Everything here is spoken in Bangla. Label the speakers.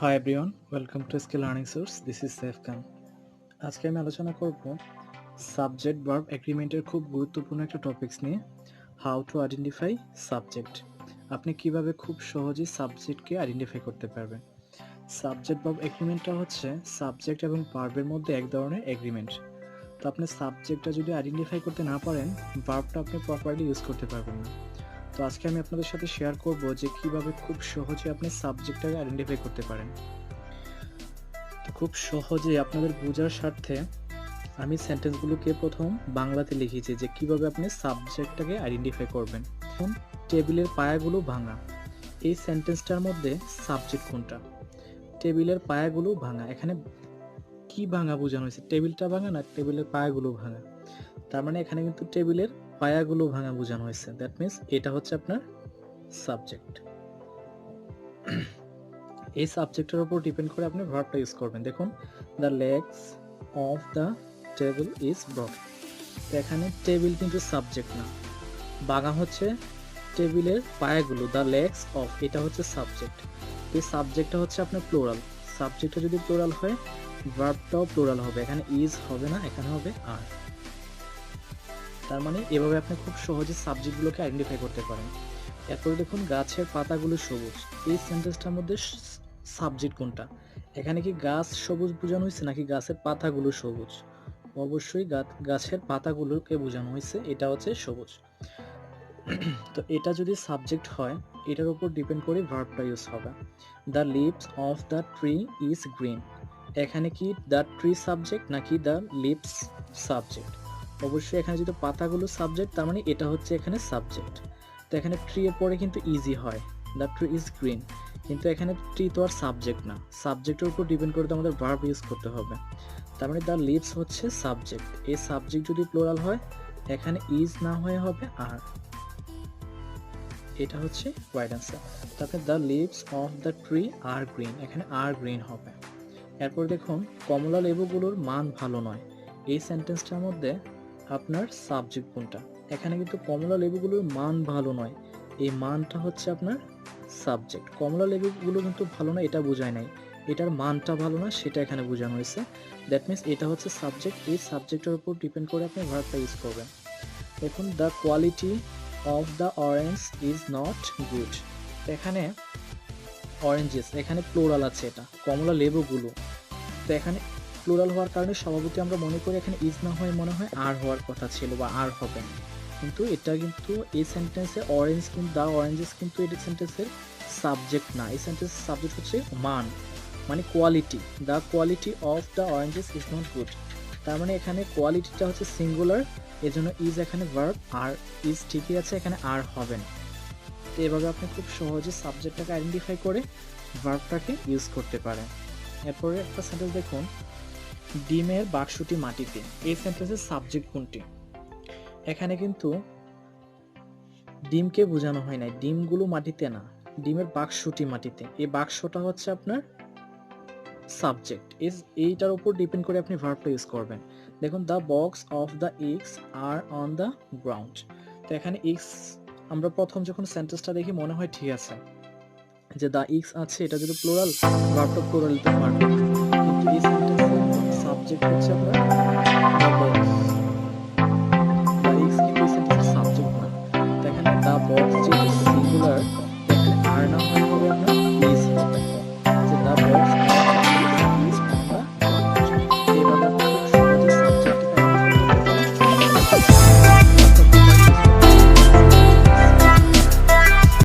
Speaker 1: High everyone, welcome to skill learning source. This is Saif Khan. আজকে আমি আলোচনা করব সাবজেক্ট ভার্ব এগ্রিমেন্টের খুব গুরুত্বপূর্ণ একটা টপিকস নিয়ে, হাউ টু আইডেন্টিফাই সাবজেক্ট। আপনি কিভাবে খুব সহজেই সাবজেক্টকে আইডেন্টিফাই করতে পারবেন। সাবজেক্ট ভার্ব এগ্রিমেন্টটা হচ্ছে সাবজেক্ট এবং ভার্বের মধ্যে এক ধরনের এগ্রিমেন্ট। তো আপনি সাবজেক্টটা যদি আইডেন্টিফাই করতে না পারেন, ভার্বটা আপনি প্রপারলি ইউজ করতে পারবেন না। তো আজকে আমি আপনাদের সাথে শেয়ার করব যে কিভাবে খুব সহজে আপনি সাবজেক্টটাকে আইডেন্টিফাই করতে পারেন। খুব সহজে আপনাদের বোঝার স্বার্থে আমি সেন্টেন্সগুলোকে প্রথম বাংলাতে লিখেছি যে কিভাবে আপনি সাবজেক্টটাকে আইডেন্টিফাই করবেন। এখন টেবিলের পায়াগুলো ভাঙা, এই সেন্টেন্সটার মধ্যে সাবজেক্ট কোনটা? টেবিলের পায়াগুলো ভাঙা, এখানে কি ভাঙা বোঝানো হয়েছে? টেবিলটা ভাঙা না টেবিলের পায়াগুলো ভাঙা? তার মানে এখানে কিন্তু টেবিলের পায়াগুলো ভাঙা বোঝানো হয়েছে। দ্যাট মিনস এটা হচ্ছে আপনার সাবজেক্ট। এই সাবজেক্টের উপর ডিপেন্ড করে আপনি ভার্বটা ইউজ করবেন। দেখুন, the legs of the table is broken. তো এখানে টেবিল কিন্তু সাবজেক্ট না, বাগা হচ্ছে টেবিলের পায়াগুলো, দ্য লেগস অফ, এটা হচ্ছে সাবজেক্ট। এই সাবজেক্টটা হচ্ছে আপনার প্লোরাল। সাবজেক্টটা যদি প্লোরাল হয়, ভার্বটাও প্লোরাল হবে, এখানে ইজ হবে না, এখানে হবে আর। তার মানে এভাবে আপনি খুব সহজে সাবজেক্টগুলোকে আইডেন্টিফাই করতে পারেন। এরপরে দেখুন, গাছের পাতাগুলো সবুজ, এই সেন্টেন্সটার মধ্যে সাবজেক্ট কোনটা? এখানে কি গাছ সবুজ বোঝানো হয়েছে নাকি গাছের পাতাগুলো সবুজ? অবশ্যই গাছের পাতাগুলোকে বোঝানো হয়েছে, এটা হচ্ছে সবুজ। তো এটা যদি সাবজেক্ট হয়, এটার উপর ডিপেন্ড করে ভার্বটা ইউজ হবে। The leaves of the tree is green, এখানে কি দ্য ট্রি সাবজেক্ট নাকি দ্য লিভস সাবজেক্ট? অবশ্যই এখানে যদি পাতাগুলো সাবজেক্ট, তার মানে এটা হচ্ছে এখানে সাবজেক্ট। তো এখানে ট্রি এর পরে কিন্তু ইজি হয়, দ্য ট্রি ইজ গ্রিন, কিন্তু এখানে ট্রি তো আর সাবজেক্ট না, সাবজেক্টের উপর ডিপেন্ড করে তো আমাদের ভার্ব ইউজ করতে হবে। তার মানে দ্য লিভস হচ্ছে সাবজেক্ট, এই সাবজেক্ট যদি প্লোরাল হয়, এখানে ইজ না হয়ে হবে আর। এটা হচ্ছে রাইট অ্যান্সার। তারপরে the leaves of the tree are green, এখানে আর গ্রিন হবে। এরপর দেখুন, কমলা লেবুগুলোর মান ভালো নয়, এই সেন্টেন্সটার মধ্যে আপনার সাবজেক্ট কোনটা? এখানে কিন্তু কমলা লেবুগুলোর মান ভালো নয়, এই মানটা হচ্ছে আপনার সাবজেক্ট। কমলা লেবুগুলো কিন্তু ভালো না এটা বোঝায় নাই, এটার মানটা ভালো না সেটা এখানে বোঝানো হয়েছে। দ্যাট মিনস এটা হচ্ছে সাবজেক্ট, এই সাবজেক্টের উপর ডিপেন্ড করে আপনি ভার্বটা ইউজ করবেন। দেখুন, the quality of the orange is not good, এখানে অরেঞ্জেস, এখানে প্লোরাল আছে, এটা কমলা লেবুগুলো। তো এখানে প্লুরাল হওয়ার কারণে স্বভাবতই আমরা মনে করি এখানে ইজ না হয়ে মনে হয় আর হওয়ার কথা ছিল বা আর হবে, কিন্তু এটা কিন্তু এই সেন্টেন্সে অরেঞ্জ কিন্তু দ্য অরেঞ্জেস কিন্তু এই সেন্টেন্সের সাবজেক্ট না, এই সেন্টেন্সের সাবজেক্ট হচ্ছে মান, মানে quality. The quality of the oranges is not good, তার মানে এখানে কোয়ালিটিটা হচ্ছে সিঙ্গুলার, এজন্য ইজ এখানে ভার্ব, আর ইজ ঠিকই আছে, এখানে আর হবে না। তো এভাবে আপনি খুব সহজে সাবজেক্টটাকে আইডেন্টিফাই করে ভার্বটাকে ইউজ করতে পারেন। এরপরে একটা সেন্টেন্স দেখুন, ডিমের বাক্সটি মাটিতে, এই সেন্টেন্সের সাবজেক্ট কোনটি? এখানে কিন্তু ডিমকে বোঝানো হয় নাই, ডিমগুলো মাটিতে না, ডিমের বাক্সটি মাটিতে, এই বাক্সটা হচ্ছে আপনার সাবজেক্ট। এইটার উপর ডিপেন্ড করে আপনি ভার্বটা ইউজ করবেন। দেখুন, the box of the eggs are on the ground, তো এখানে এগস আমরা প্রথম যখন সেন্টেন্সটা দেখি মনে হয় ঠিক আছে যে দ্য এগস আছে, এটা যদি প্লোরাল, ভার্বটা প্লোরাল দিতে পারবে, কিন্তু এই সেন্টেন্সের সাবজেক্ট হচ্ছে আপনার দ্য বক্স, দ্য এগস কিন্তু এই সেন্টেন্সের সাবজেক্ট না। তো এখানে দ্য বক্স যেহেতু